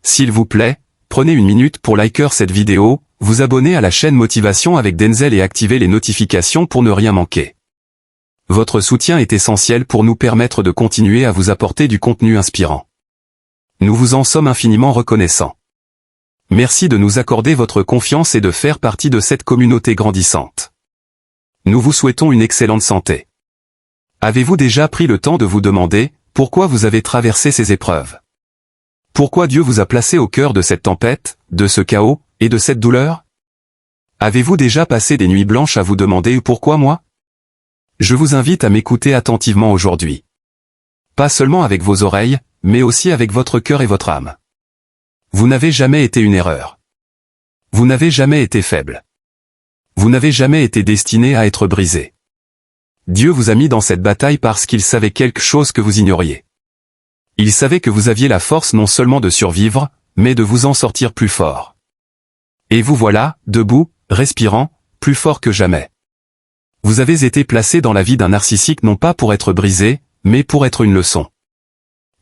S'il vous plaît, prenez une minute pour liker cette vidéo, vous abonner à la chaîne Motivation avec Denzel et activer les notifications pour ne rien manquer. Votre soutien est essentiel pour nous permettre de continuer à vous apporter du contenu inspirant. Nous vous en sommes infiniment reconnaissants. Merci de nous accorder votre confiance et de faire partie de cette communauté grandissante. Nous vous souhaitons une excellente santé. Avez-vous déjà pris le temps de vous demander pourquoi vous avez traversé ces épreuves? Pourquoi Dieu vous a placé au cœur de cette tempête, de ce chaos, et de cette douleur? Avez-vous déjà passé des nuits blanches à vous demander pourquoi moi? Je vous invite à m'écouter attentivement aujourd'hui. Pas seulement avec vos oreilles, mais aussi avec votre cœur et votre âme. Vous n'avez jamais été une erreur. Vous n'avez jamais été faible. Vous n'avez jamais été destiné à être brisé. Dieu vous a mis dans cette bataille parce qu'il savait quelque chose que vous ignoriez. Il savait que vous aviez la force non seulement de survivre, mais de vous en sortir plus fort. Et vous voilà, debout, respirant, plus fort que jamais. Vous avez été placé dans la vie d'un narcissique non pas pour être brisé, mais pour être une leçon.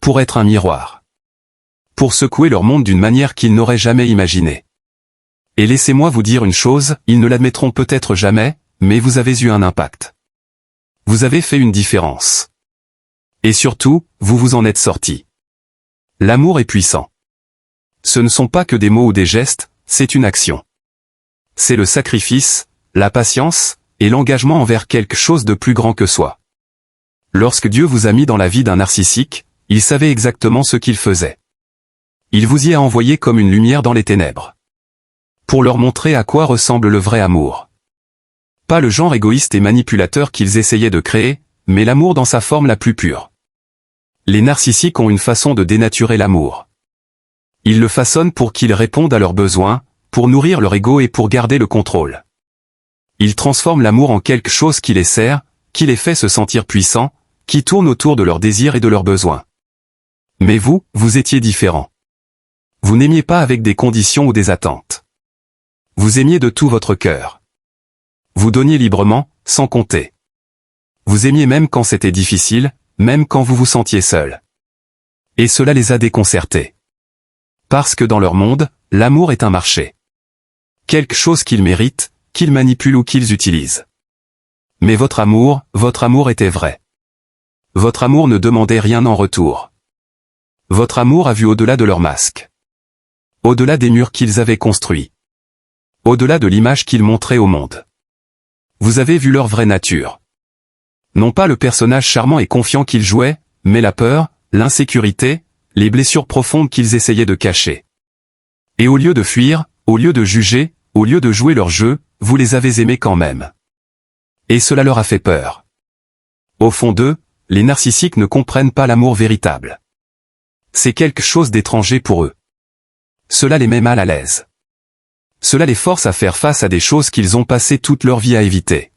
Pour être un miroir. Pour secouer leur monde d'une manière qu'ils n'auraient jamais imaginée. Et laissez-moi vous dire une chose, ils ne l'admettront peut-être jamais, mais vous avez eu un impact. Vous avez fait une différence. Et surtout, vous vous en êtes sorti. L'amour est puissant. Ce ne sont pas que des mots ou des gestes, c'est une action. C'est le sacrifice, la patience, et l'engagement envers quelque chose de plus grand que soi. Lorsque Dieu vous a mis dans la vie d'un narcissique, il savait exactement ce qu'il faisait. Il vous y a envoyé comme une lumière dans les ténèbres. Pour leur montrer à quoi ressemble le vrai amour. Pas le genre égoïste et manipulateur qu'ils essayaient de créer, mais l'amour dans sa forme la plus pure. Les narcissiques ont une façon de dénaturer l'amour. Ils le façonnent pour qu'il réponde à leurs besoins, pour nourrir leur ego et pour garder le contrôle. Ils transforment l'amour en quelque chose qui les sert, qui les fait se sentir puissants, qui tourne autour de leurs désirs et de leurs besoins. Mais vous, vous étiez différent. Vous n'aimiez pas avec des conditions ou des attentes. Vous aimiez de tout votre cœur. Vous donniez librement, sans compter. Vous aimiez même quand c'était difficile, même quand vous vous sentiez seul. Et cela les a déconcertés. Parce que dans leur monde, l'amour est un marché. Quelque chose qu'ils méritent, qu'ils manipulent ou qu'ils utilisent. Mais votre amour était vrai. Votre amour ne demandait rien en retour. Votre amour a vu au-delà de leur masque. Au-delà des murs qu'ils avaient construits. Au-delà de l'image qu'ils montraient au monde. Vous avez vu leur vraie nature. Non pas le personnage charmant et confiant qu'ils jouaient, mais la peur, l'insécurité, les blessures profondes qu'ils essayaient de cacher. Et au lieu de fuir, au lieu de juger, au lieu de jouer leur jeu, vous les avez aimés quand même. Et cela leur a fait peur. Au fond d'eux, les narcissiques ne comprennent pas l'amour véritable. C'est quelque chose d'étranger pour eux. Cela les met mal à l'aise. Cela les force à faire face à des choses qu'ils ont passé toute leur vie à éviter.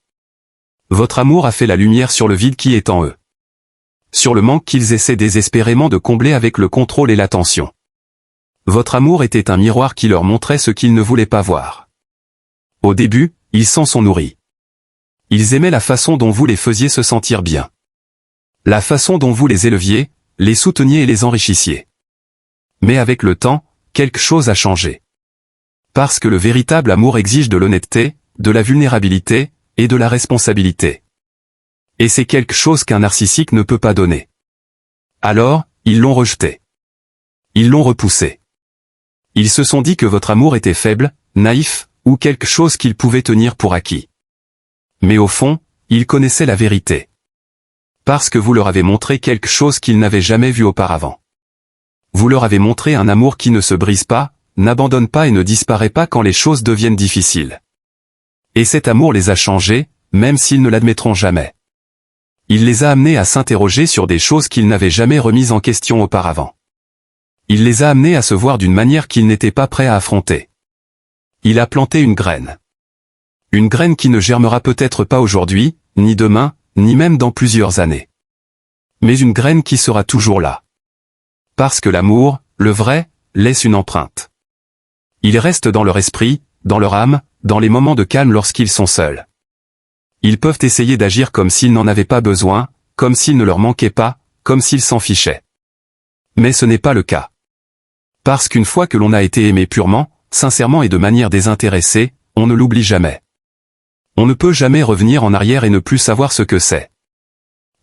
Votre amour a fait la lumière sur le vide qui est en eux. Sur le manque qu'ils essaient désespérément de combler avec le contrôle et l'attention. Votre amour était un miroir qui leur montrait ce qu'ils ne voulaient pas voir. Au début, ils s'en sont nourris. Ils aimaient la façon dont vous les faisiez se sentir bien. La façon dont vous les éleviez, les souteniez et les enrichissiez. Mais avec le temps, quelque chose a changé. Parce que le véritable amour exige de l'honnêteté, de la vulnérabilité, et de la responsabilité. Et c'est quelque chose qu'un narcissique ne peut pas donner. Alors, ils l'ont rejeté. Ils l'ont repoussé. Ils se sont dit que votre amour était faible, naïf, ou quelque chose qu'ils pouvaient tenir pour acquis. Mais au fond, ils connaissaient la vérité. Parce que vous leur avez montré quelque chose qu'ils n'avaient jamais vu auparavant. Vous leur avez montré un amour qui ne se brise pas, n'abandonne pas et ne disparaît pas quand les choses deviennent difficiles. Et cet amour les a changés, même s'ils ne l'admettront jamais. Il les a amenés à s'interroger sur des choses qu'ils n'avaient jamais remises en question auparavant. Il les a amenés à se voir d'une manière qu'ils n'étaient pas prêts à affronter. Il a planté une graine. Une graine qui ne germera peut-être pas aujourd'hui, ni demain, ni même dans plusieurs années. Mais une graine qui sera toujours là. Parce que l'amour, le vrai, laisse une empreinte. Il reste dans leur esprit, dans leur âme, dans les moments de calme lorsqu'ils sont seuls. Ils peuvent essayer d'agir comme s'ils n'en avaient pas besoin, comme s'il ne leur manquait pas, comme s'ils s'en fichaient. Mais ce n'est pas le cas. Parce qu'une fois que l'on a été aimé purement, sincèrement et de manière désintéressée, on ne l'oublie jamais. On ne peut jamais revenir en arrière et ne plus savoir ce que c'est.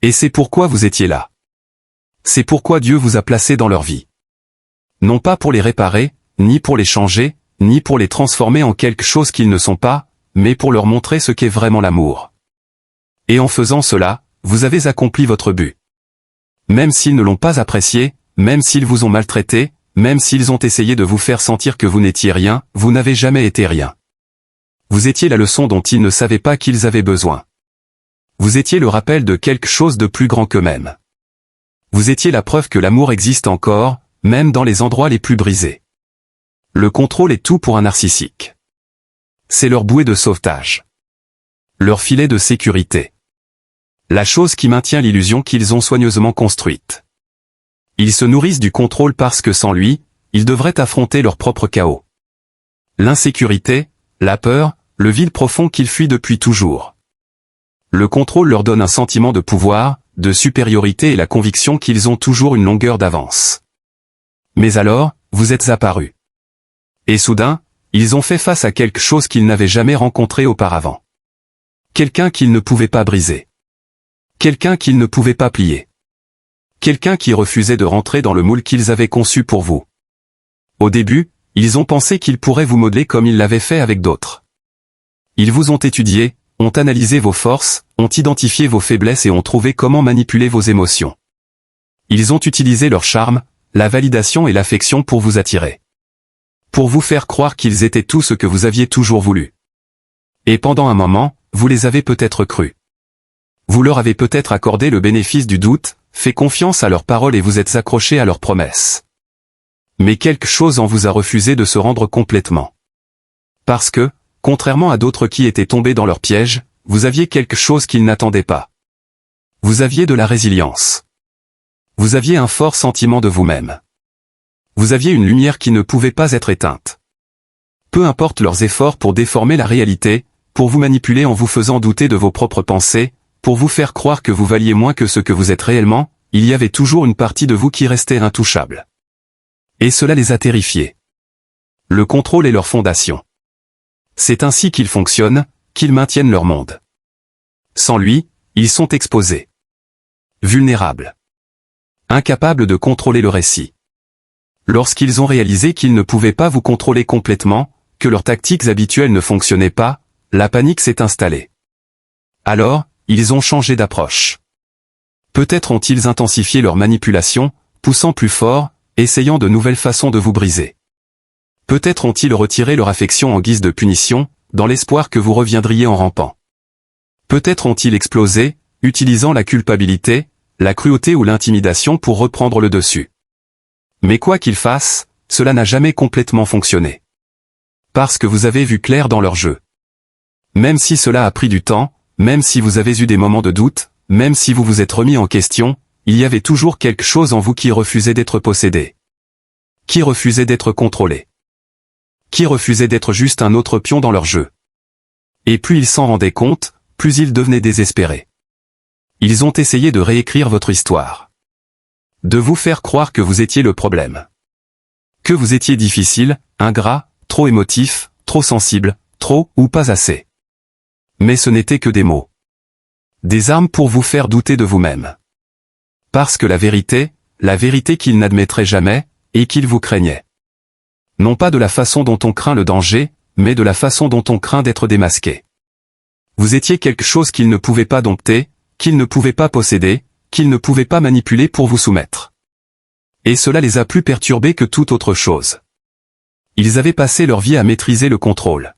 Et c'est pourquoi vous étiez là. C'est pourquoi Dieu vous a placé dans leur vie. Non pas pour les réparer, ni pour les changer, ni pour les transformer en quelque chose qu'ils ne sont pas, mais pour leur montrer ce qu'est vraiment l'amour. Et en faisant cela, vous avez accompli votre but. Même s'ils ne l'ont pas apprécié, même s'ils vous ont maltraité, même s'ils ont essayé de vous faire sentir que vous n'étiez rien, vous n'avez jamais été rien. Vous étiez la leçon dont ils ne savaient pas qu'ils avaient besoin. Vous étiez le rappel de quelque chose de plus grand qu'eux-mêmes. Vous étiez la preuve que l'amour existe encore, même dans les endroits les plus brisés. Le contrôle est tout pour un narcissique. C'est leur bouée de sauvetage. Leur filet de sécurité. La chose qui maintient l'illusion qu'ils ont soigneusement construite. Ils se nourrissent du contrôle parce que sans lui, ils devraient affronter leur propre chaos. L'insécurité, la peur, le vide profond qu'ils fuient depuis toujours. Le contrôle leur donne un sentiment de pouvoir, de supériorité et la conviction qu'ils ont toujours une longueur d'avance. Mais alors, vous êtes apparus. Et soudain, ils ont fait face à quelque chose qu'ils n'avaient jamais rencontré auparavant. Quelqu'un qu'ils ne pouvaient pas briser. Quelqu'un qu'ils ne pouvaient pas plier. Quelqu'un qui refusait de rentrer dans le moule qu'ils avaient conçu pour vous. Au début, ils ont pensé qu'ils pourraient vous modeler comme ils l'avaient fait avec d'autres. Ils vous ont étudié, ont analysé vos forces, ont identifié vos faiblesses et ont trouvé comment manipuler vos émotions. Ils ont utilisé leur charme, la validation et l'affection pour vous attirer. Pour vous faire croire qu'ils étaient tout ce que vous aviez toujours voulu. Et pendant un moment, vous les avez peut-être crus. Vous leur avez peut-être accordé le bénéfice du doute, fait confiance à leurs paroles et vous êtes accrochés à leurs promesses. Mais quelque chose en vous a refusé de se rendre complètement. Parce que, contrairement à d'autres qui étaient tombés dans leur piège, vous aviez quelque chose qu'ils n'attendaient pas. Vous aviez de la résilience. Vous aviez un fort sentiment de vous-même. Vous aviez une lumière qui ne pouvait pas être éteinte. Peu importe leurs efforts pour déformer la réalité, pour vous manipuler en vous faisant douter de vos propres pensées, pour vous faire croire que vous valiez moins que ce que vous êtes réellement, il y avait toujours une partie de vous qui restait intouchable. Et cela les a terrifiés. Le contrôle est leur fondation. C'est ainsi qu'ils fonctionnent, qu'ils maintiennent leur monde. Sans lui, ils sont exposés. Vulnérables. Incapables de contrôler le récit. Lorsqu'ils ont réalisé qu'ils ne pouvaient pas vous contrôler complètement, que leurs tactiques habituelles ne fonctionnaient pas, la panique s'est installée. Alors, ils ont changé d'approche. Peut-être ont-ils intensifié leur manipulation, poussant plus fort, essayant de nouvelles façons de vous briser. Peut-être ont-ils retiré leur affection en guise de punition, dans l'espoir que vous reviendriez en rampant. Peut-être ont-ils explosé, utilisant la culpabilité, la cruauté ou l'intimidation pour reprendre le dessus. Mais quoi qu'ils fassent, cela n'a jamais complètement fonctionné. Parce que vous avez vu clair dans leur jeu. Même si cela a pris du temps, même si vous avez eu des moments de doute, même si vous vous êtes remis en question, il y avait toujours quelque chose en vous qui refusait d'être possédé. Qui refusait d'être contrôlé. Qui refusait d'être juste un autre pion dans leur jeu. Et plus ils s'en rendaient compte, plus ils devenaient désespérés. Ils ont essayé de réécrire votre histoire. De vous faire croire que vous étiez le problème. Que vous étiez difficile, ingrat, trop émotif, trop sensible, trop ou pas assez. Mais ce n'était que des mots. Des armes pour vous faire douter de vous-même. Parce que la vérité qu'ils n'admettraient jamais, et qu'ils vous craignaient. Non pas de la façon dont on craint le danger, mais de la façon dont on craint d'être démasqué. Vous étiez quelque chose qu'ils ne pouvaient pas dompter, qu'ils ne pouvaient pas posséder, qu'ils ne pouvaient pas manipuler pour vous soumettre. Et cela les a plus perturbés que toute autre chose. Ils avaient passé leur vie à maîtriser le contrôle.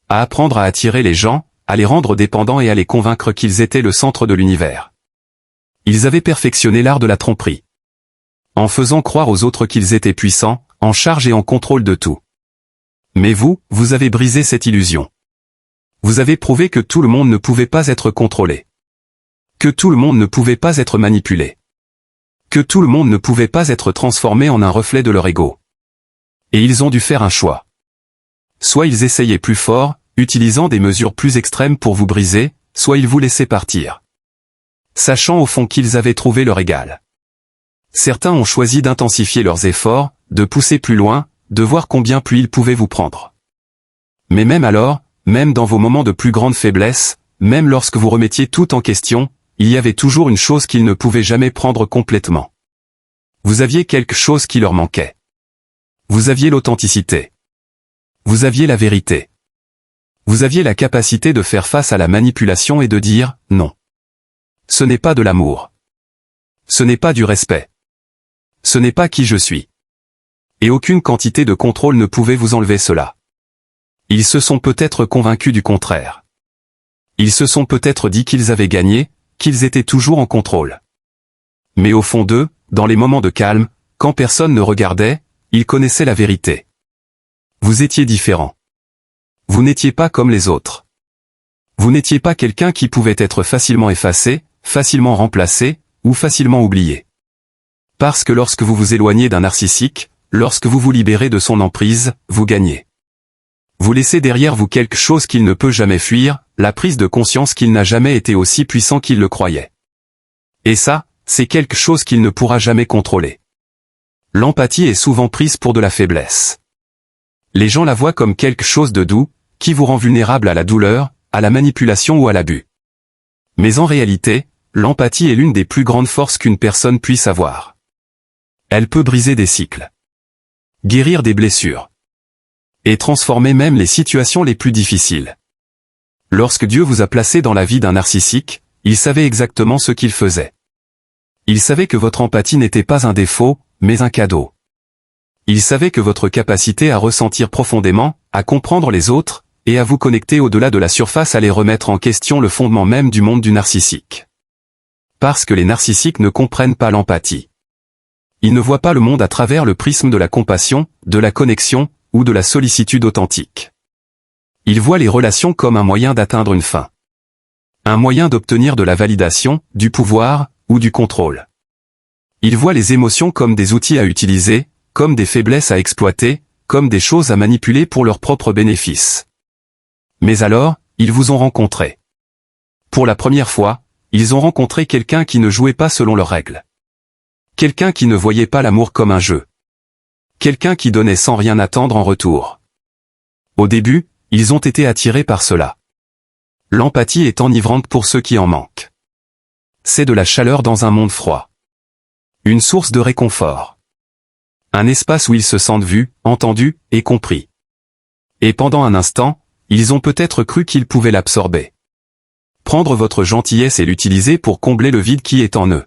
À apprendre à attirer les gens, à les rendre dépendants et à les convaincre qu'ils étaient le centre de l'univers. Ils avaient perfectionné l'art de la tromperie. En faisant croire aux autres qu'ils étaient puissants, en charge et en contrôle de tout. Mais vous avez brisé cette illusion. Vous avez prouvé que tout le monde ne pouvait pas être contrôlé. Que tout le monde ne pouvait pas être manipulé. Que tout le monde ne pouvait pas être transformé en un reflet de leur ego. Et ils ont dû faire un choix. Soit ils essayaient plus fort, utilisant des mesures plus extrêmes pour vous briser, soit ils vous laissaient partir. Sachant au fond qu'ils avaient trouvé leur égal. Certains ont choisi d'intensifier leurs efforts, de pousser plus loin, de voir combien plus ils pouvaient vous prendre. Mais même alors, même dans vos moments de plus grande faiblesse, même lorsque vous remettiez tout en question, il y avait toujours une chose qu'ils ne pouvaient jamais prendre complètement. Vous aviez quelque chose qui leur manquait. Vous aviez l'authenticité. Vous aviez la vérité. Vous aviez la capacité de faire face à la manipulation et de dire « non ». Ce n'est pas de l'amour. Ce n'est pas du respect. Ce n'est pas qui je suis. Et aucune quantité de contrôle ne pouvait vous enlever cela. Ils se sont peut-être convaincus du contraire. Ils se sont peut-être dit qu'ils avaient gagné, qu'ils étaient toujours en contrôle. Mais au fond d'eux, dans les moments de calme, quand personne ne regardait, ils connaissaient la vérité. Vous étiez différent. Vous n'étiez pas comme les autres. Vous n'étiez pas quelqu'un qui pouvait être facilement effacé, facilement remplacé, ou facilement oublié. Parce que lorsque vous vous éloignez d'un narcissique, lorsque vous vous libérez de son emprise, vous gagnez. Vous laissez derrière vous quelque chose qu'il ne peut jamais fuir, la prise de conscience qu'il n'a jamais été aussi puissant qu'il le croyait. Et ça, c'est quelque chose qu'il ne pourra jamais contrôler. L'empathie est souvent prise pour de la faiblesse. Les gens la voient comme quelque chose de doux, qui vous rend vulnérable à la douleur, à la manipulation ou à l'abus. Mais en réalité, l'empathie est l'une des plus grandes forces qu'une personne puisse avoir. Elle peut briser des cycles, guérir des blessures, et transformer même les situations les plus difficiles. Lorsque Dieu vous a placé dans la vie d'un narcissique, il savait exactement ce qu'il faisait. Il savait que votre empathie n'était pas un défaut, mais un cadeau. Il savait que votre capacité à ressentir profondément, à comprendre les autres, et à vous connecter au-delà de la surface allait remettre en question le fondement même du monde du narcissique. Parce que les narcissiques ne comprennent pas l'empathie. Ils ne voient pas le monde à travers le prisme de la compassion, de la connexion, ou de la sollicitude authentique. Ils voient les relations comme un moyen d'atteindre une fin. Un moyen d'obtenir de la validation, du pouvoir, ou du contrôle. Ils voient les émotions comme des outils à utiliser, comme des faiblesses à exploiter, comme des choses à manipuler pour leur propre bénéfice. Mais alors, ils vous ont rencontré. Pour la première fois, ils ont rencontré quelqu'un qui ne jouait pas selon leurs règles. Quelqu'un qui ne voyait pas l'amour comme un jeu. Quelqu'un qui donnait sans rien attendre en retour. Au début, ils ont été attirés par cela. L'empathie est enivrante pour ceux qui en manquent. C'est de la chaleur dans un monde froid. Une source de réconfort. Un espace où ils se sentent vus, entendus, et compris. Et pendant un instant, ils ont peut-être cru qu'ils pouvaient l'absorber. Prendre votre gentillesse et l'utiliser pour combler le vide qui est en eux.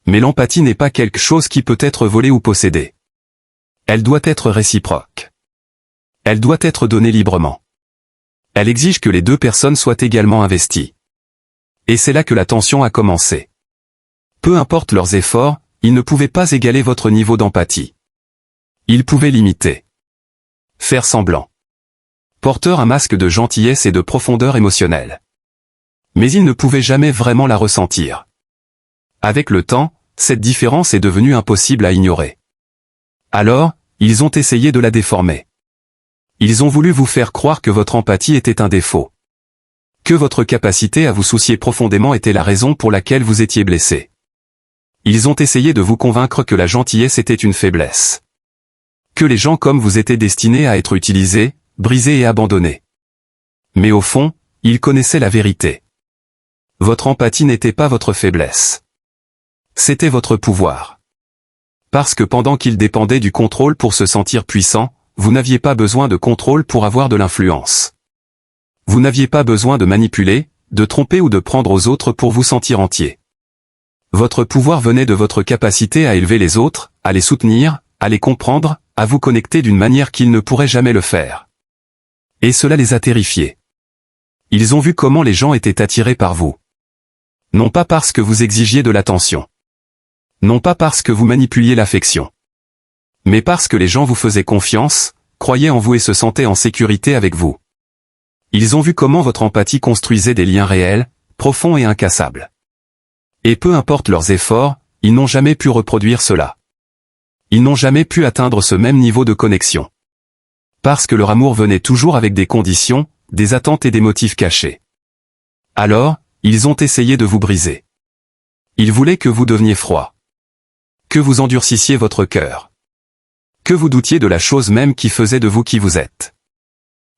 Mais l'empathie n'est pas quelque chose qui peut être volé ou possédé. Elle doit être réciproque. Elle doit être donnée librement. Elle exige que les deux personnes soient également investies. Et c'est là que la tension a commencé. Peu importe leurs efforts, ils ne pouvaient pas égaler votre niveau d'empathie. Ils pouvaient l'imiter. Faire semblant. Porteur un masque de gentillesse et de profondeur émotionnelle. Mais ils ne pouvaient jamais vraiment la ressentir. Avec le temps, cette différence est devenue impossible à ignorer. Alors, ils ont essayé de la déformer. Ils ont voulu vous faire croire que votre empathie était un défaut. Que votre capacité à vous soucier profondément était la raison pour laquelle vous étiez blessé. Ils ont essayé de vous convaincre que la gentillesse était une faiblesse. Que les gens comme vous étaient destinés à être utilisés, brisés et abandonnés. Mais au fond, ils connaissaient la vérité. Votre empathie n'était pas votre faiblesse. C'était votre pouvoir. Parce que pendant qu'ils dépendaient du contrôle pour se sentir puissant, vous n'aviez pas besoin de contrôle pour avoir de l'influence. Vous n'aviez pas besoin de manipuler, de tromper ou de prendre aux autres pour vous sentir entier. Votre pouvoir venait de votre capacité à élever les autres, à les soutenir, à les comprendre, à vous connecter d'une manière qu'ils ne pourraient jamais le faire. Et cela les a terrifiés. Ils ont vu comment les gens étaient attirés par vous. Non pas parce que vous exigiez de l'attention. Non pas parce que vous manipuliez l'affection. Mais parce que les gens vous faisaient confiance, croyaient en vous et se sentaient en sécurité avec vous. Ils ont vu comment votre empathie construisait des liens réels, profonds et incassables. Et peu importe leurs efforts, ils n'ont jamais pu reproduire cela. Ils n'ont jamais pu atteindre ce même niveau de connexion. Parce que leur amour venait toujours avec des conditions, des attentes et des motifs cachés. Alors, ils ont essayé de vous briser. Ils voulaient que vous deveniez froid. Que vous endurcissiez votre cœur. Que vous doutiez de la chose même qui faisait de vous qui vous êtes.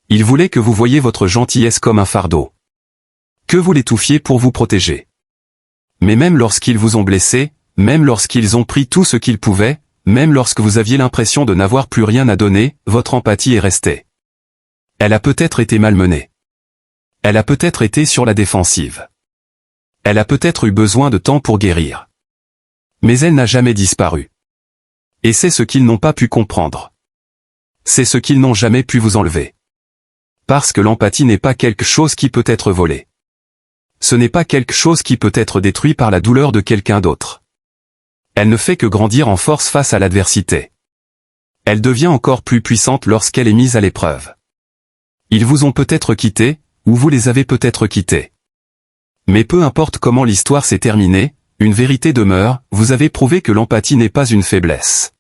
Ils voulaient que vous voyiez votre gentillesse comme un fardeau. Que vous l'étouffiez pour vous protéger. Mais même lorsqu'ils vous ont blessé, même lorsqu'ils ont pris tout ce qu'ils pouvaient, même lorsque vous aviez l'impression de n'avoir plus rien à donner, votre empathie est restée. Elle a peut-être été malmenée. Elle a peut-être été sur la défensive. Elle a peut-être eu besoin de temps pour guérir. Mais elle n'a jamais disparu. Et c'est ce qu'ils n'ont pas pu comprendre. C'est ce qu'ils n'ont jamais pu vous enlever. Parce que l'empathie n'est pas quelque chose qui peut être volé. Ce n'est pas quelque chose qui peut être détruit par la douleur de quelqu'un d'autre. Elle ne fait que grandir en force face à l'adversité. Elle devient encore plus puissante lorsqu'elle est mise à l'épreuve. Ils vous ont peut-être quitté, ou vous les avez peut-être quittés. Mais peu importe comment l'histoire s'est terminée, une vérité demeure, vous avez prouvé que l'empathie n'est pas une faiblesse.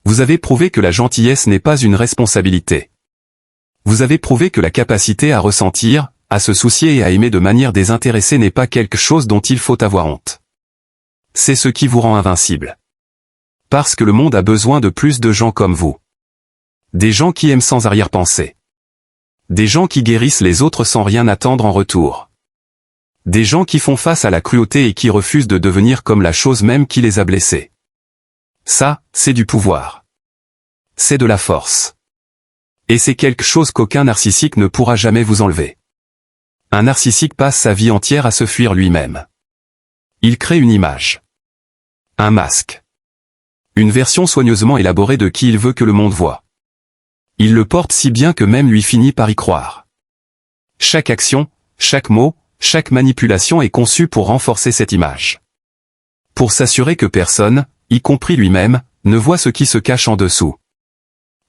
Vous avez prouvé que la gentillesse n'est pas une responsabilité. Vous avez prouvé que la capacité à ressentir, à se soucier et à aimer de manière désintéressée n'est pas quelque chose dont il faut avoir honte. C'est ce qui vous rend invincible. Parce que le monde a besoin de plus de gens comme vous. Des gens qui aiment sans arrière-pensée. Des gens qui guérissent les autres sans rien attendre en retour. Des gens qui font face à la cruauté et qui refusent de devenir comme la chose même qui les a blessés. Ça, c'est du pouvoir. C'est de la force. Et c'est quelque chose qu'aucun narcissique ne pourra jamais vous enlever. Un narcissique passe sa vie entière à se fuir lui-même. Il crée une image. Un masque. Une version soigneusement élaborée de qui il veut que le monde voie. Il le porte si bien que même lui finit par y croire. Chaque action, chaque mot, chaque manipulation est conçue pour renforcer cette image. Pour s'assurer que personne, y compris lui-même, ne voit ce qui se cache en dessous.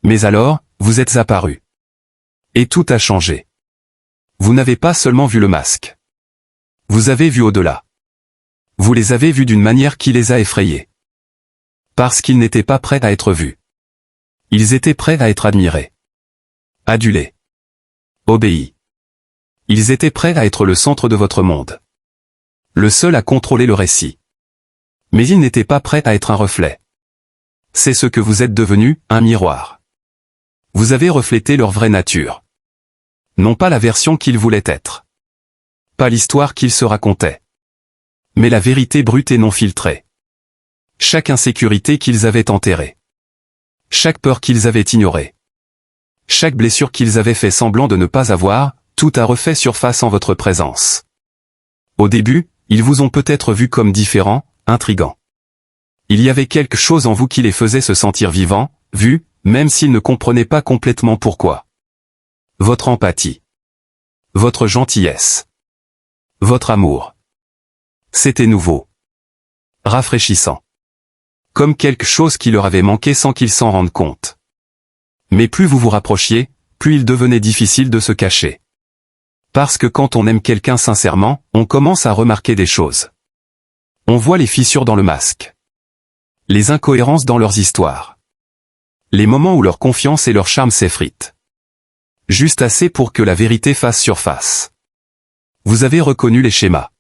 Mais alors, vous êtes apparu. Et tout a changé. Vous n'avez pas seulement vu le masque. Vous avez vu au-delà. Vous les avez vus d'une manière qui les a effrayés. Parce qu'ils n'étaient pas prêts à être vus. Ils étaient prêts à être admirés. Adulés. Obéis. Ils étaient prêts à être le centre de votre monde. Le seul à contrôler le récit. Mais ils n'étaient pas prêts à être un reflet. C'est ce que vous êtes devenu, un miroir. Vous avez reflété leur vraie nature. Non pas la version qu'ils voulaient être. Pas l'histoire qu'ils se racontaient. Mais la vérité brute et non filtrée. Chaque insécurité qu'ils avaient enterrée. Chaque peur qu'ils avaient ignorée. Chaque blessure qu'ils avaient fait semblant de ne pas avoir, tout a refait surface en votre présence. Au début, ils vous ont peut-être vu comme différents, intrigants. Il y avait quelque chose en vous qui les faisait se sentir vivants, vus, même s'ils ne comprenaient pas complètement pourquoi. Votre empathie. Votre gentillesse. Votre amour. C'était nouveau. Rafraîchissant. Comme quelque chose qui leur avait manqué sans qu'ils s'en rendent compte. Mais plus vous vous rapprochiez, plus il devenait difficile de se cacher. Parce que quand on aime quelqu'un sincèrement, on commence à remarquer des choses. On voit les fissures dans le masque. Les incohérences dans leurs histoires. Les moments où leur confiance et leur charme s'effritent. Juste assez pour que la vérité fasse surface. Vous avez reconnu les schémas.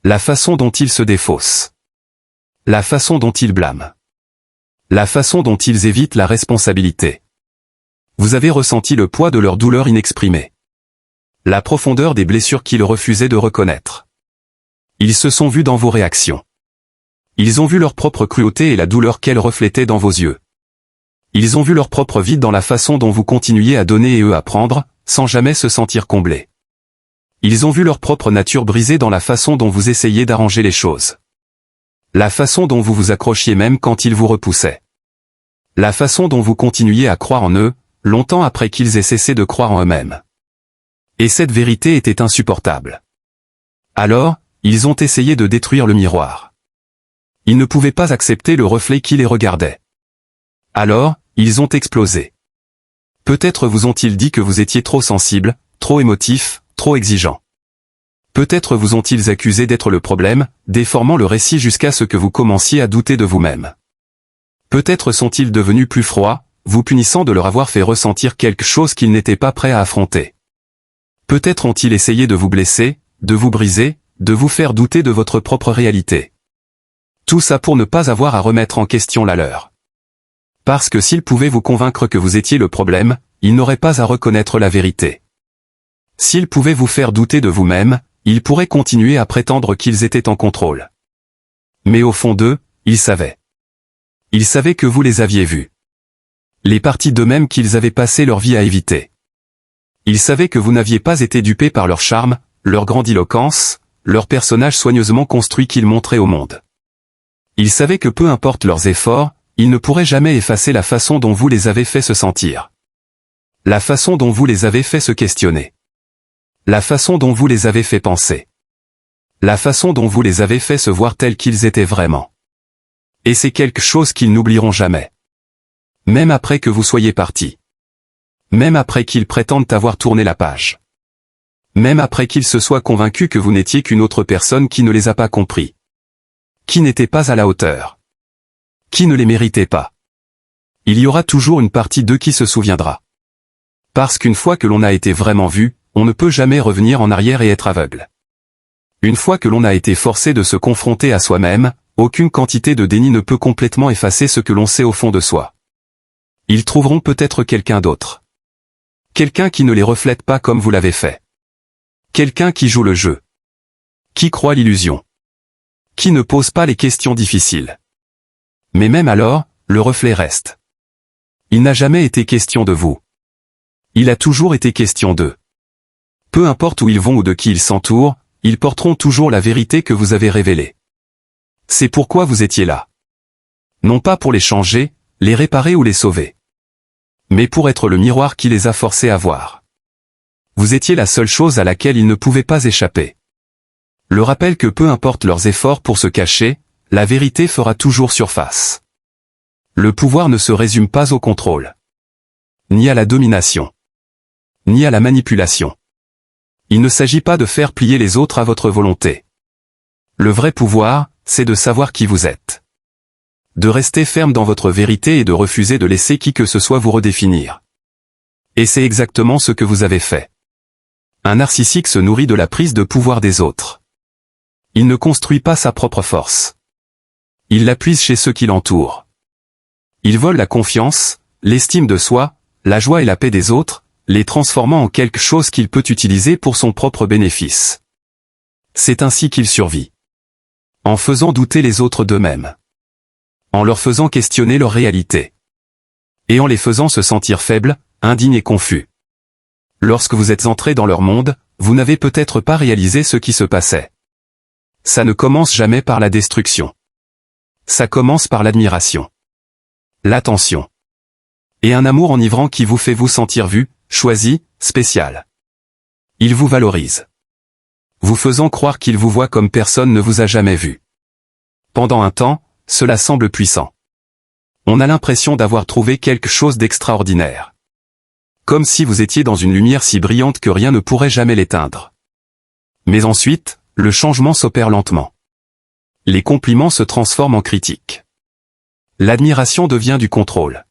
La façon dont ils se défaussent. La façon dont ils blâment. La façon dont ils évitent la responsabilité. Vous avez ressenti le poids de leur douleur inexprimée. La profondeur des blessures qu'ils refusaient de reconnaître. Ils se sont vus dans vos réactions. Ils ont vu leur propre cruauté et la douleur qu'elle reflétait dans vos yeux. Ils ont vu leur propre vide dans la façon dont vous continuiez à donner et eux à prendre, sans jamais se sentir comblés. Ils ont vu leur propre nature brisée dans la façon dont vous essayez d'arranger les choses. La façon dont vous vous accrochiez même quand ils vous repoussaient. La façon dont vous continuiez à croire en eux, longtemps après qu'ils aient cessé de croire en eux-mêmes. Et cette vérité était insupportable. Alors, ils ont essayé de détruire le miroir. Ils ne pouvaient pas accepter le reflet qui les regardait. Alors, ils ont explosé. Peut-être vous ont-ils dit que vous étiez trop sensible, trop émotif, trop exigeant. Peut-être vous ont-ils accusé d'être le problème, déformant le récit jusqu'à ce que vous commenciez à douter de vous-même. Peut-être sont-ils devenus plus froids, vous punissant de leur avoir fait ressentir quelque chose qu'ils n'étaient pas prêts à affronter. Peut-être ont-ils essayé de vous blesser, de vous briser, de vous faire douter de votre propre réalité. Tout ça pour ne pas avoir à remettre en question la leur. Parce que s'ils pouvaient vous convaincre que vous étiez le problème, ils n'auraient pas à reconnaître la vérité. S'ils pouvaient vous faire douter de vous-même, ils pourraient continuer à prétendre qu'ils étaient en contrôle. Mais au fond d'eux, ils savaient. Ils savaient que vous les aviez vus. Les parties d'eux-mêmes qu'ils avaient passé leur vie à éviter. Ils savaient que vous n'aviez pas été dupé par leur charme, leur grandiloquence, leur personnage soigneusement construit qu'ils montraient au monde. Ils savaient que peu importe leurs efforts, ils ne pourraient jamais effacer la façon dont vous les avez fait se sentir. La façon dont vous les avez fait se questionner. La façon dont vous les avez fait penser. La façon dont vous les avez fait se voir tels qu'ils étaient vraiment. Et c'est quelque chose qu'ils n'oublieront jamais. Même après que vous soyez parti. Même après qu'ils prétendent avoir tourné la page. Même après qu'ils se soient convaincus que vous n'étiez qu'une autre personne qui ne les a pas compris. Qui n'était pas à la hauteur. Qui ne les méritait pas. Il y aura toujours une partie d'eux qui se souviendra. Parce qu'une fois que l'on a été vraiment vu, on ne peut jamais revenir en arrière et être aveugle. Une fois que l'on a été forcé de se confronter à soi-même, aucune quantité de déni ne peut complètement effacer ce que l'on sait au fond de soi. Ils trouveront peut-être quelqu'un d'autre. Quelqu'un qui ne les reflète pas comme vous l'avez fait. Quelqu'un qui joue le jeu. Qui croit l'illusion. Qui ne pose pas les questions difficiles. Mais même alors, le reflet reste. Il n'a jamais été question de vous. Il a toujours été question d'eux. Peu importe où ils vont ou de qui ils s'entourent, ils porteront toujours la vérité que vous avez révélée. C'est pourquoi vous étiez là. Non pas pour les changer, les réparer ou les sauver. Mais pour être le miroir qui les a forcés à voir. Vous étiez la seule chose à laquelle ils ne pouvaient pas échapper. Le rappel que peu importe leurs efforts pour se cacher, la vérité fera toujours surface. Le pouvoir ne se résume pas au contrôle. Ni à la domination. Ni à la manipulation. Il ne s'agit pas de faire plier les autres à votre volonté. Le vrai pouvoir, c'est de savoir qui vous êtes. De rester ferme dans votre vérité et de refuser de laisser qui que ce soit vous redéfinir. Et c'est exactement ce que vous avez fait. Un narcissique se nourrit de la prise de pouvoir des autres. Il ne construit pas sa propre force. Il la puise chez ceux qui l'entourent. Il vole la confiance, l'estime de soi, la joie et la paix des autres, les transformant en quelque chose qu'il peut utiliser pour son propre bénéfice. C'est ainsi qu'il survit. En faisant douter les autres d'eux-mêmes. En leur faisant questionner leur réalité. Et en les faisant se sentir faibles, indignes et confus. Lorsque vous êtes entré dans leur monde, vous n'avez peut-être pas réalisé ce qui se passait. Ça ne commence jamais par la destruction. Ça commence par l'admiration. L'attention. Et un amour enivrant qui vous fait vous sentir vu, choisi, spécial. Il vous valorise. Vous faisant croire qu'il vous voit comme personne ne vous a jamais vu. Pendant un temps, cela semble puissant. On a l'impression d'avoir trouvé quelque chose d'extraordinaire. Comme si vous étiez dans une lumière si brillante que rien ne pourrait jamais l'éteindre. Mais ensuite, le changement s'opère lentement. Les compliments se transforment en critiques. L'admiration devient du contrôle.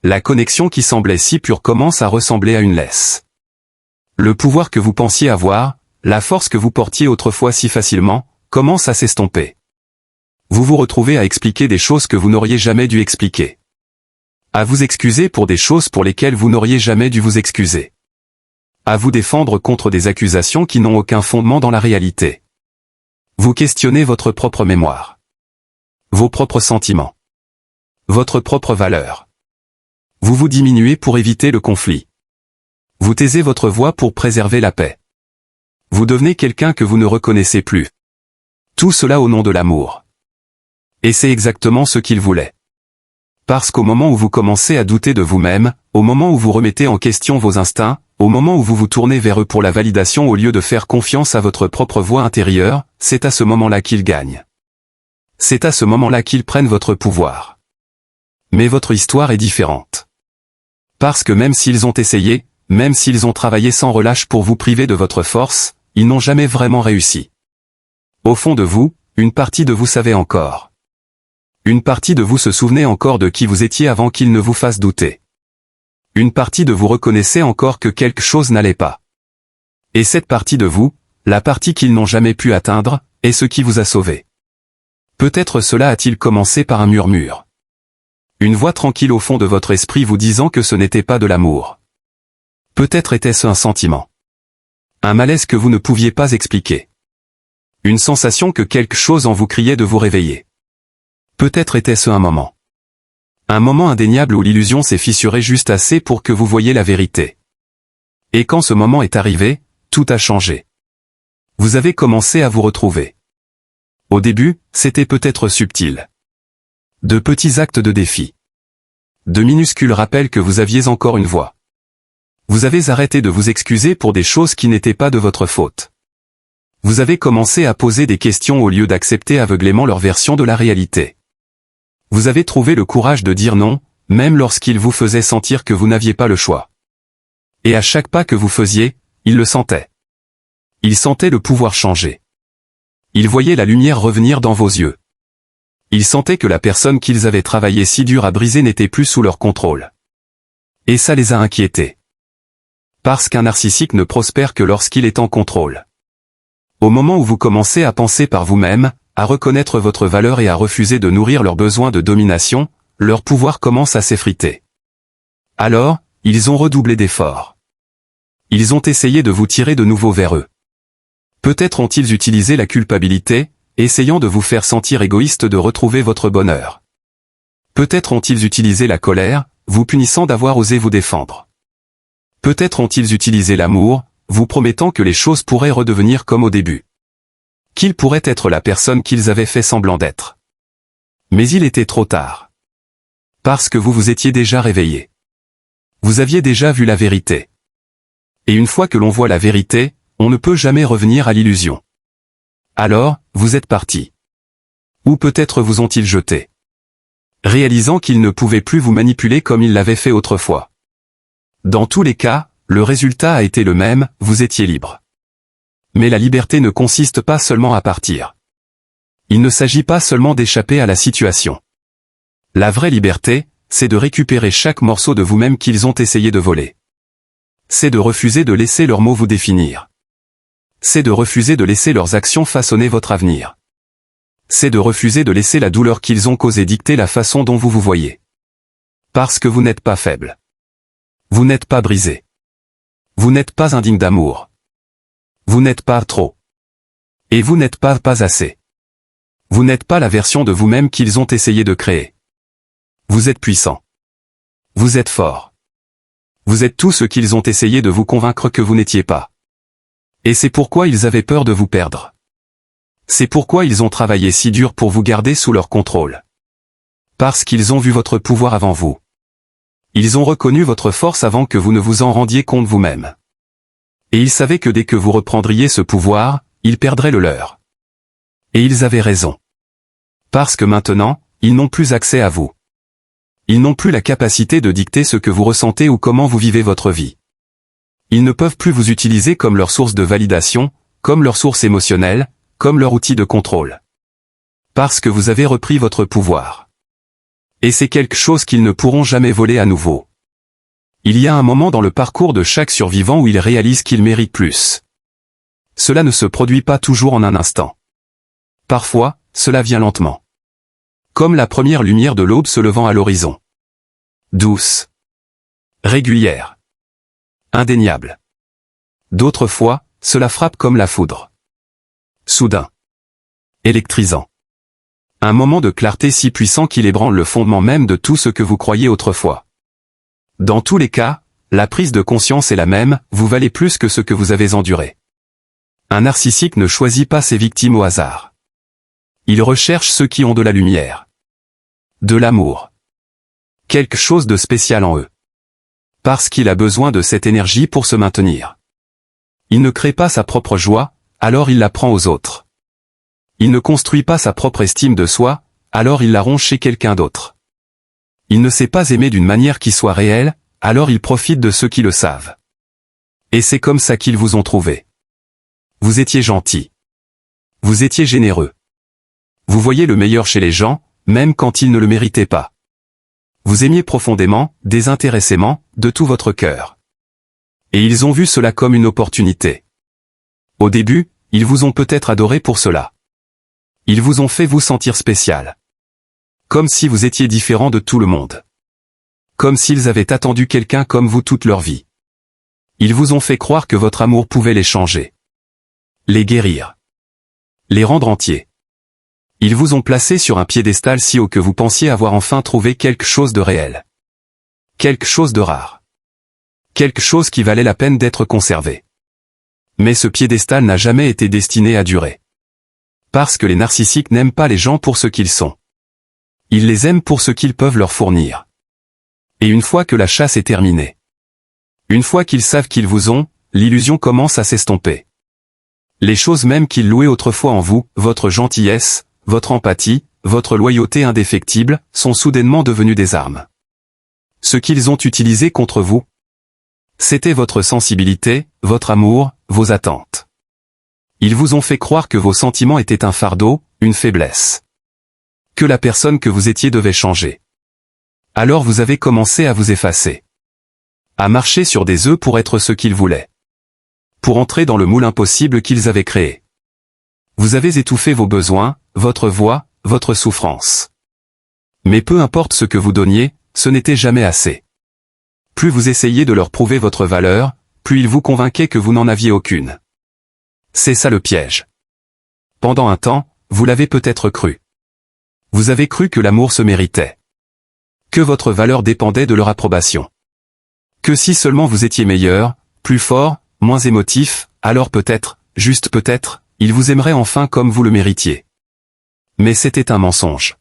La connexion qui semblait si pure commence à ressembler à une laisse. Le pouvoir que vous pensiez avoir, la force que vous portiez autrefois si facilement, commence à s'estomper. Vous vous retrouvez à expliquer des choses que vous n'auriez jamais dû expliquer. À vous excuser pour des choses pour lesquelles vous n'auriez jamais dû vous excuser. À vous défendre contre des accusations qui n'ont aucun fondement dans la réalité. Vous questionnez votre propre mémoire. Vos propres sentiments. Votre propre valeur. Vous vous diminuez pour éviter le conflit. Vous taisez votre voix pour préserver la paix. Vous devenez quelqu'un que vous ne reconnaissez plus. Tout cela au nom de l'amour. Et c'est exactement ce qu'il voulait. Parce qu'au moment où vous commencez à douter de vous-même, au moment où vous remettez en question vos instincts, au moment où vous vous tournez vers eux pour la validation au lieu de faire confiance à votre propre voix intérieure, c'est à ce moment-là qu'ils gagnent. C'est à ce moment-là qu'ils prennent votre pouvoir. Mais votre histoire est différente. Parce que même s'ils ont essayé, même s'ils ont travaillé sans relâche pour vous priver de votre force, ils n'ont jamais vraiment réussi. Au fond de vous, une partie de vous savait encore. Une partie de vous se souvenait encore de qui vous étiez avant qu'il ne vous fasse douter. Une partie de vous reconnaissait encore que quelque chose n'allait pas. Et cette partie de vous, la partie qu'ils n'ont jamais pu atteindre, est ce qui vous a sauvé. Peut-être cela a-t-il commencé par un murmure. Une voix tranquille au fond de votre esprit vous disant que ce n'était pas de l'amour. Peut-être était-ce un sentiment. Un malaise que vous ne pouviez pas expliquer. Une sensation que quelque chose en vous criait de vous réveiller. Peut-être était-ce un moment. Un moment indéniable où l'illusion s'est fissurée juste assez pour que vous voyiez la vérité. Et quand ce moment est arrivé, tout a changé. Vous avez commencé à vous retrouver. Au début, c'était peut-être subtil. De petits actes de défi. De minuscules rappels que vous aviez encore une voix. Vous avez arrêté de vous excuser pour des choses qui n'étaient pas de votre faute. Vous avez commencé à poser des questions au lieu d'accepter aveuglément leur version de la réalité. Vous avez trouvé le courage de dire non, même lorsqu'ils vous faisaient sentir que vous n'aviez pas le choix. Et à chaque pas que vous faisiez, ils le sentaient. Ils sentaient le pouvoir changer. Ils voyaient la lumière revenir dans vos yeux. Ils sentaient que la personne qu'ils avaient travaillé si dur à briser n'était plus sous leur contrôle. Et ça les a inquiétés. Parce qu'un narcissique ne prospère que lorsqu'il est en contrôle. Au moment où vous commencez à penser par vous-même, à reconnaître votre valeur et à refuser de nourrir leurs besoins de domination, leur pouvoir commence à s'effriter. Alors, ils ont redoublé d'efforts. Ils ont essayé de vous tirer de nouveau vers eux. Peut-être ont-ils utilisé la culpabilité, essayant de vous faire sentir égoïste de retrouver votre bonheur. Peut-être ont-ils utilisé la colère, vous punissant d'avoir osé vous défendre. Peut-être ont-ils utilisé l'amour, vous promettant que les choses pourraient redevenir comme au début. Qu'ils pourraient être la personne qu'ils avaient fait semblant d'être. Mais il était trop tard. Parce que vous vous étiez déjà réveillé. Vous aviez déjà vu la vérité. Et une fois que l'on voit la vérité, on ne peut jamais revenir à l'illusion. Alors, vous êtes parti. Ou peut-être vous ont-ils jeté. Réalisant qu'ils ne pouvaient plus vous manipuler comme ils l'avaient fait autrefois. Dans tous les cas, le résultat a été le même, vous étiez libre. Mais la liberté ne consiste pas seulement à partir. Il ne s'agit pas seulement d'échapper à la situation. La vraie liberté, c'est de récupérer chaque morceau de vous-même qu'ils ont essayé de voler. C'est de refuser de laisser leurs mots vous définir. C'est de refuser de laisser leurs actions façonner votre avenir. C'est de refuser de laisser la douleur qu'ils ont causée dicter la façon dont vous vous voyez. Parce que vous n'êtes pas faible. Vous n'êtes pas brisé. Vous n'êtes pas indigne d'amour. Vous n'êtes pas trop. Et vous n'êtes pas assez. Vous n'êtes pas la version de vous-même qu'ils ont essayé de créer. Vous êtes puissant. Vous êtes fort. Vous êtes tout ce qu'ils ont essayé de vous convaincre que vous n'étiez pas. Et c'est pourquoi ils avaient peur de vous perdre. C'est pourquoi ils ont travaillé si dur pour vous garder sous leur contrôle. Parce qu'ils ont vu votre pouvoir avant vous. Ils ont reconnu votre force avant que vous ne vous en rendiez compte vous-même. Et ils savaient que dès que vous reprendriez ce pouvoir, ils perdraient le leur. Et ils avaient raison. Parce que maintenant, ils n'ont plus accès à vous. Ils n'ont plus la capacité de dicter ce que vous ressentez ou comment vous vivez votre vie. Ils ne peuvent plus vous utiliser comme leur source de validation, comme leur source émotionnelle, comme leur outil de contrôle. Parce que vous avez repris votre pouvoir. Et c'est quelque chose qu'ils ne pourront jamais voler à nouveau. Il y a un moment dans le parcours de chaque survivant où il réalise qu'il mérite plus. Cela ne se produit pas toujours en un instant. Parfois, cela vient lentement. Comme la première lumière de l'aube se levant à l'horizon. Douce. Régulière. Indéniable. D'autres fois, cela frappe comme la foudre. Soudain. Électrisant. Un moment de clarté si puissant qu'il ébranle le fondement même de tout ce que vous croyiez autrefois. Dans tous les cas, la prise de conscience est la même, vous valez plus que ce que vous avez enduré. Un narcissique ne choisit pas ses victimes au hasard. Il recherche ceux qui ont de la lumière. De l'amour. Quelque chose de spécial en eux. Parce qu'il a besoin de cette énergie pour se maintenir. Il ne crée pas sa propre joie, alors il la prend aux autres. Il ne construit pas sa propre estime de soi, alors il la ronge chez quelqu'un d'autre. Il ne sait pas aimer d'une manière qui soit réelle, alors il profite de ceux qui le savent. Et c'est comme ça qu'ils vous ont trouvé. Vous étiez gentil. Vous étiez généreux. Vous voyez le meilleur chez les gens, même quand ils ne le méritaient pas. Vous aimiez profondément, désintéressément, de tout votre cœur. Et ils ont vu cela comme une opportunité. Au début, ils vous ont peut-être adoré pour cela. Ils vous ont fait vous sentir spécial. Comme si vous étiez différent de tout le monde. Comme s'ils avaient attendu quelqu'un comme vous toute leur vie. Ils vous ont fait croire que votre amour pouvait les changer. Les guérir. Les rendre entiers. Ils vous ont placé sur un piédestal si haut que vous pensiez avoir enfin trouvé quelque chose de réel. Quelque chose de rare. Quelque chose qui valait la peine d'être conservé. Mais ce piédestal n'a jamais été destiné à durer. Parce que les narcissiques n'aiment pas les gens pour ce qu'ils sont. Ils les aiment pour ce qu'ils peuvent leur fournir. Et une fois que la chasse est terminée, une fois qu'ils savent qu'ils vous ont, l'illusion commence à s'estomper. Les choses même qu'ils louaient autrefois en vous, votre gentillesse, votre empathie, votre loyauté indéfectible, sont soudainement devenues des armes. Ce qu'ils ont utilisé contre vous, c'était votre sensibilité, votre amour, vos attentes. Ils vous ont fait croire que vos sentiments étaient un fardeau, une faiblesse. Que la personne que vous étiez devait changer. Alors vous avez commencé à vous effacer. À marcher sur des œufs pour être ce qu'ils voulaient. Pour entrer dans le moule impossible qu'ils avaient créé. Vous avez étouffé vos besoins, votre voix, votre souffrance. Mais peu importe ce que vous donniez, ce n'était jamais assez. Plus vous essayiez de leur prouver votre valeur, plus ils vous convainquaient que vous n'en aviez aucune. C'est ça le piège. Pendant un temps, vous l'avez peut-être cru. Vous avez cru que l'amour se méritait. Que votre valeur dépendait de leur approbation. Que si seulement vous étiez meilleur, plus fort, moins émotif, alors peut-être, juste peut-être, ils vous aimeraient enfin comme vous le méritiez. Mais c'était un mensonge.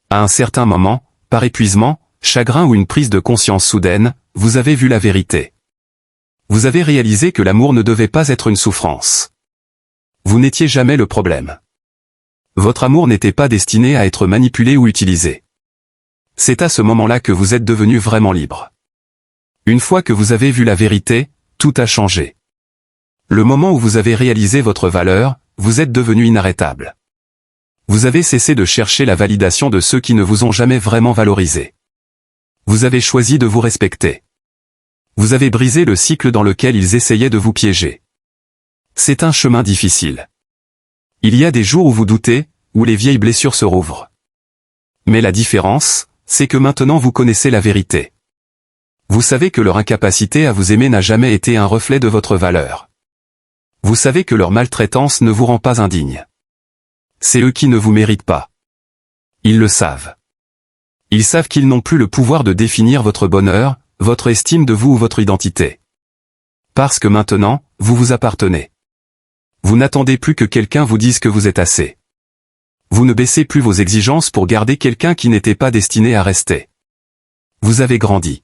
À un certain moment, par épuisement, chagrin ou une prise de conscience soudaine, vous avez vu la vérité. Vous avez réalisé que l'amour ne devait pas être une souffrance. Vous n'étiez jamais le problème. Votre amour n'était pas destiné à être manipulé ou utilisé. C'est à ce moment-là que vous êtes devenu vraiment libre. Une fois que vous avez vu la vérité, tout a changé. Le moment où vous avez réalisé votre valeur, vous êtes devenu inarrêtable. Vous avez cessé de chercher la validation de ceux qui ne vous ont jamais vraiment valorisé. Vous avez choisi de vous respecter. Vous avez brisé le cycle dans lequel ils essayaient de vous piéger. C'est un chemin difficile. Il y a des jours où vous doutez, où les vieilles blessures se rouvrent. Mais la différence, c'est que maintenant vous connaissez la vérité. Vous savez que leur incapacité à vous aimer n'a jamais été un reflet de votre valeur. Vous savez que leur maltraitance ne vous rend pas indigne. C'est eux qui ne vous méritent pas. Ils le savent. Ils savent qu'ils n'ont plus le pouvoir de définir votre bonheur, votre estime de vous ou votre identité. Parce que maintenant, vous vous appartenez. Vous n'attendez plus que quelqu'un vous dise que vous êtes assez. Vous ne baissez plus vos exigences pour garder quelqu'un qui n'était pas destiné à rester. Vous avez grandi.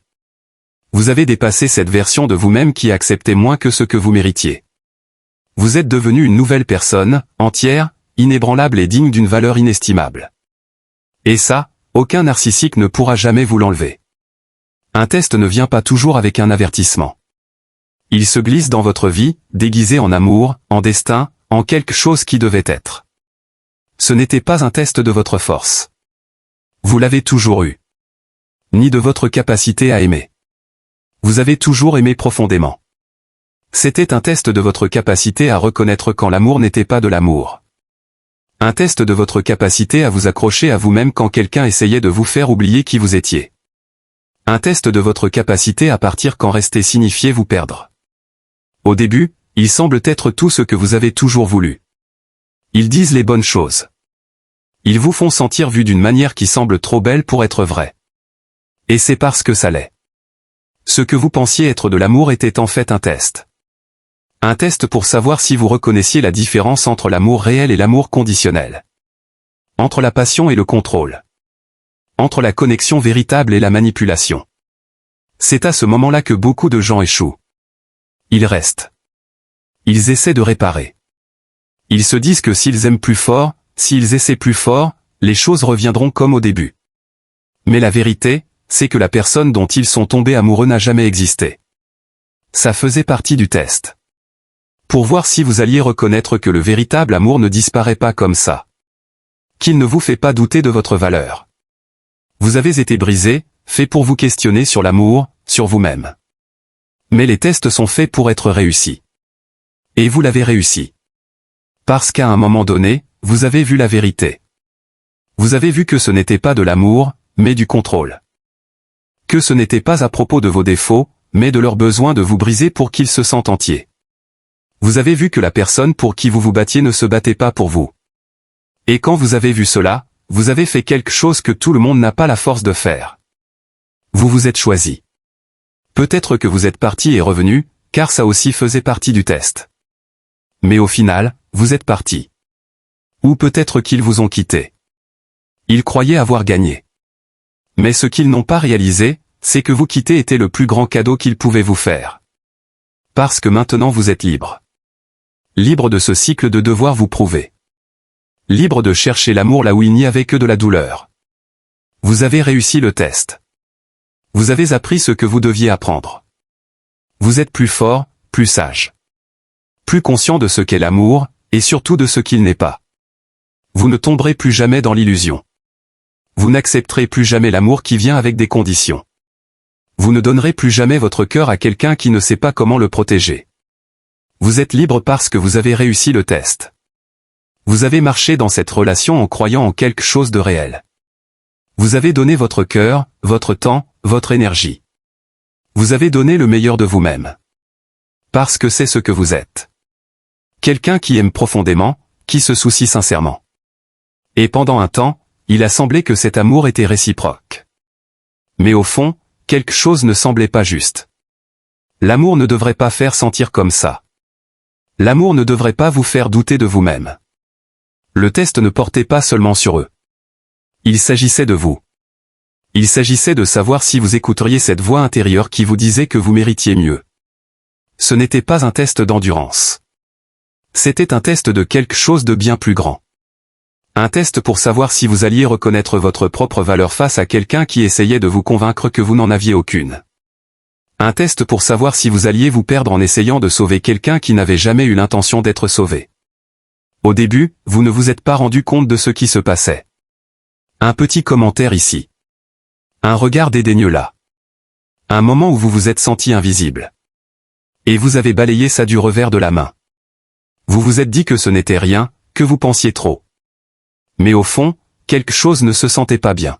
Vous avez dépassé cette version de vous-même qui acceptait moins que ce que vous méritiez. Vous êtes devenu une nouvelle personne, entière, inébranlable et digne d'une valeur inestimable. Et ça, aucun narcissique ne pourra jamais vous l'enlever. Un test ne vient pas toujours avec un avertissement. Il se glisse dans votre vie, déguisé en amour, en destin, en quelque chose qui devait être. Ce n'était pas un test de votre force. Vous l'avez toujours eu. Ni de votre capacité à aimer. Vous avez toujours aimé profondément. C'était un test de votre capacité à reconnaître quand l'amour n'était pas de l'amour. Un test de votre capacité à vous accrocher à vous-même quand quelqu'un essayait de vous faire oublier qui vous étiez. Un test de votre capacité à partir quand rester signifiait vous perdre. Au début, ils semblent être tout ce que vous avez toujours voulu. Ils disent les bonnes choses. Ils vous font sentir vu d'une manière qui semble trop belle pour être vraie. Et c'est parce que ça l'est. Ce que vous pensiez être de l'amour était en fait un test. Un test pour savoir si vous reconnaissiez la différence entre l'amour réel et l'amour conditionnel. Entre la passion et le contrôle. Entre la connexion véritable et la manipulation. C'est à ce moment-là que beaucoup de gens échouent. Ils restent. Ils essaient de réparer. Ils se disent que s'ils aiment plus fort, s'ils essaient plus fort, les choses reviendront comme au début. Mais la vérité, c'est que la personne dont ils sont tombés amoureux n'a jamais existé. Ça faisait partie du test. Pour voir si vous alliez reconnaître que le véritable amour ne disparaît pas comme ça. Qu'il ne vous fait pas douter de votre valeur. Vous avez été brisé, fait pour vous questionner sur l'amour, sur vous-même. Mais les tests sont faits pour être réussis. Et vous l'avez réussi. Parce qu'à un moment donné, vous avez vu la vérité. Vous avez vu que ce n'était pas de l'amour, mais du contrôle. Que ce n'était pas à propos de vos défauts, mais de leur besoin de vous briser pour qu'ils se sentent entiers. Vous avez vu que la personne pour qui vous vous battiez ne se battait pas pour vous. Et quand vous avez vu cela, vous avez fait quelque chose que tout le monde n'a pas la force de faire. Vous vous êtes choisi. Peut-être que vous êtes parti et revenu, car ça aussi faisait partie du test. Mais au final, vous êtes parti. Ou peut-être qu'ils vous ont quitté. Ils croyaient avoir gagné. Mais ce qu'ils n'ont pas réalisé, c'est que vous quitter était le plus grand cadeau qu'ils pouvaient vous faire. Parce que maintenant vous êtes libre. Libre de ce cycle de devoir vous prouver. Libre de chercher l'amour là où il n'y avait que de la douleur. Vous avez réussi le test. Vous avez appris ce que vous deviez apprendre. Vous êtes plus fort, plus sage. Plus conscient de ce qu'est l'amour, et surtout de ce qu'il n'est pas. Vous ne tomberez plus jamais dans l'illusion. Vous n'accepterez plus jamais l'amour qui vient avec des conditions. Vous ne donnerez plus jamais votre cœur à quelqu'un qui ne sait pas comment le protéger. Vous êtes libre parce que vous avez réussi le test. Vous avez marché dans cette relation en croyant en quelque chose de réel. Vous avez donné votre cœur, votre temps, votre énergie. Vous avez donné le meilleur de vous-même. Parce que c'est ce que vous êtes. Quelqu'un qui aime profondément, qui se soucie sincèrement. Et pendant un temps, il a semblé que cet amour était réciproque. Mais au fond, quelque chose ne semblait pas juste. L'amour ne devrait pas faire sentir comme ça. L'amour ne devrait pas vous faire douter de vous-même. Le test ne portait pas seulement sur eux. Il s'agissait de vous. Il s'agissait de savoir si vous écouteriez cette voix intérieure qui vous disait que vous méritiez mieux. Ce n'était pas un test d'endurance. C'était un test de quelque chose de bien plus grand. Un test pour savoir si vous alliez reconnaître votre propre valeur face à quelqu'un qui essayait de vous convaincre que vous n'en aviez aucune. Un test pour savoir si vous alliez vous perdre en essayant de sauver quelqu'un qui n'avait jamais eu l'intention d'être sauvé. Au début, vous ne vous êtes pas rendu compte de ce qui se passait. Un petit commentaire ici. Un regard dédaigneux là. Un moment où vous vous êtes senti invisible. Et vous avez balayé ça du revers de la main. Vous vous êtes dit que ce n'était rien, que vous pensiez trop. Mais au fond, quelque chose ne se sentait pas bien.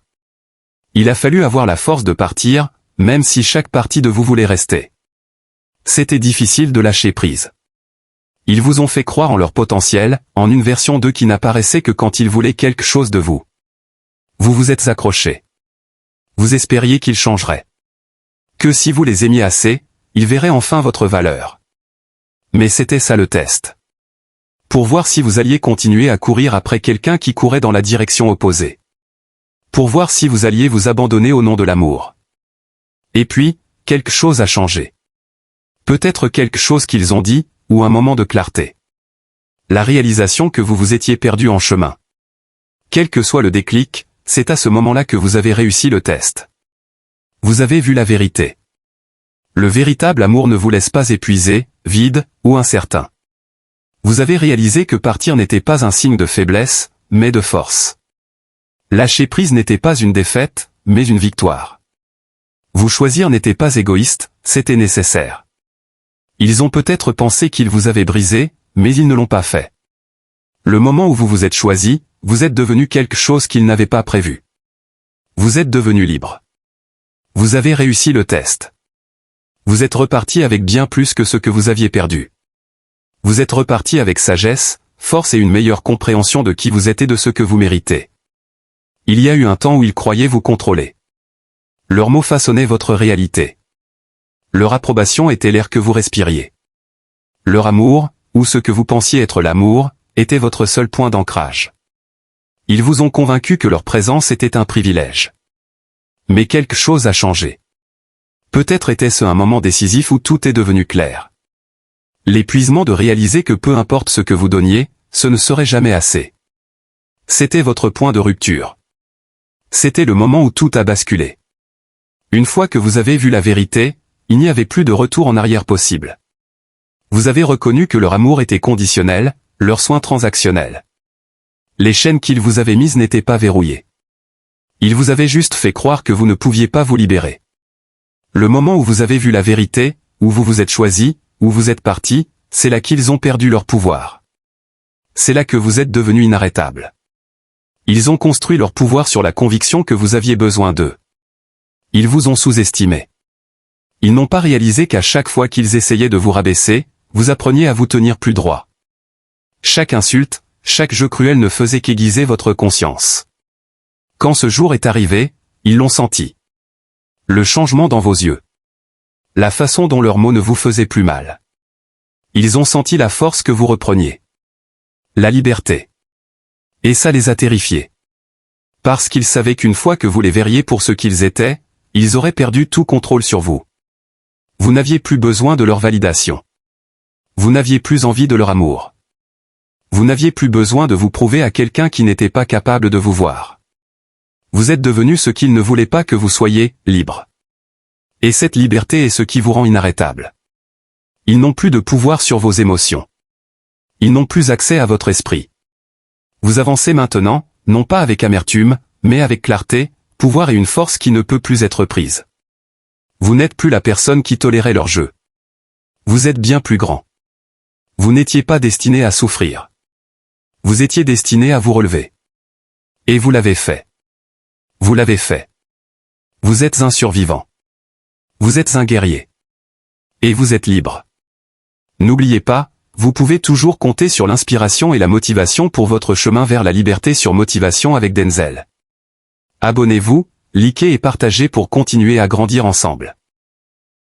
Il a fallu avoir la force de partir, même si chaque partie de vous voulait rester. C'était difficile de lâcher prise. Ils vous ont fait croire en leur potentiel, en une version d'eux qui n'apparaissait que quand ils voulaient quelque chose de vous. Vous vous êtes accrochés. Vous espériez qu'ils changeraient. Que si vous les aimiez assez, ils verraient enfin votre valeur. Mais c'était ça le test. Pour voir si vous alliez continuer à courir après quelqu'un qui courait dans la direction opposée. Pour voir si vous alliez vous abandonner au nom de l'amour. Et puis, quelque chose a changé. Peut-être quelque chose qu'ils ont dit, ou un moment de clarté. La réalisation que vous vous étiez perdu en chemin. Quel que soit le déclic, c'est à ce moment-là que vous avez réussi le test. Vous avez vu la vérité. Le véritable amour ne vous laisse pas épuisé, vide, ou incertain. Vous avez réalisé que partir n'était pas un signe de faiblesse, mais de force. Lâcher prise n'était pas une défaite, mais une victoire. Vous choisir n'était pas égoïste, c'était nécessaire. Ils ont peut-être pensé qu'ils vous avaient brisé, mais ils ne l'ont pas fait. Le moment où vous vous êtes choisi, vous êtes devenu quelque chose qu'ils n'avaient pas prévu. Vous êtes devenu libre. Vous avez réussi le test. Vous êtes reparti avec bien plus que ce que vous aviez perdu. Vous êtes reparti avec sagesse, force et une meilleure compréhension de qui vous êtes et de ce que vous méritez. Il y a eu un temps où ils croyaient vous contrôler. Leurs mots façonnaient votre réalité. Leur approbation était l'air que vous respiriez. Leur amour, ou ce que vous pensiez être l'amour, était votre seul point d'ancrage. Ils vous ont convaincu que leur présence était un privilège. Mais quelque chose a changé. Peut-être était-ce un moment décisif où tout est devenu clair. L'épuisement de réaliser que peu importe ce que vous donniez, ce ne serait jamais assez. C'était votre point de rupture. C'était le moment où tout a basculé. Une fois que vous avez vu la vérité, il n'y avait plus de retour en arrière possible. Vous avez reconnu que leur amour était conditionnel, leur soin transactionnel. Les chaînes qu'ils vous avaient mises n'étaient pas verrouillées. Ils vous avaient juste fait croire que vous ne pouviez pas vous libérer. Le moment où vous avez vu la vérité, où vous vous êtes choisi, où vous êtes parti, c'est là qu'ils ont perdu leur pouvoir. C'est là que vous êtes devenu inarrêtable. Ils ont construit leur pouvoir sur la conviction que vous aviez besoin d'eux. Ils vous ont sous-estimé. Ils n'ont pas réalisé qu'à chaque fois qu'ils essayaient de vous rabaisser, vous appreniez à vous tenir plus droit. Chaque insulte, chaque jeu cruel ne faisait qu'aiguiser votre conscience. Quand ce jour est arrivé, ils l'ont senti. Le changement dans vos yeux. La façon dont leurs mots ne vous faisaient plus mal. Ils ont senti la force que vous repreniez. La liberté. Et ça les a terrifiés. Parce qu'ils savaient qu'une fois que vous les verriez pour ce qu'ils étaient, ils auraient perdu tout contrôle sur vous. Vous n'aviez plus besoin de leur validation. Vous n'aviez plus envie de leur amour. Vous n'aviez plus besoin de vous prouver à quelqu'un qui n'était pas capable de vous voir. Vous êtes devenu ce qu'ils ne voulaient pas que vous soyez, libre. Et cette liberté est ce qui vous rend inarrêtable. Ils n'ont plus de pouvoir sur vos émotions. Ils n'ont plus accès à votre esprit. Vous avancez maintenant, non pas avec amertume, mais avec clarté, pouvoir et une force qui ne peut plus être prise. Vous n'êtes plus la personne qui tolérait leur jeu. Vous êtes bien plus grand. Vous n'étiez pas destiné à souffrir. Vous étiez destiné à vous relever. Et vous l'avez fait. Vous l'avez fait. Vous êtes un survivant. Vous êtes un guerrier. Et vous êtes libre. N'oubliez pas, vous pouvez toujours compter sur l'inspiration et la motivation pour votre chemin vers la liberté sur Motivation avec Denzel. Abonnez-vous, likez et partagez pour continuer à grandir ensemble.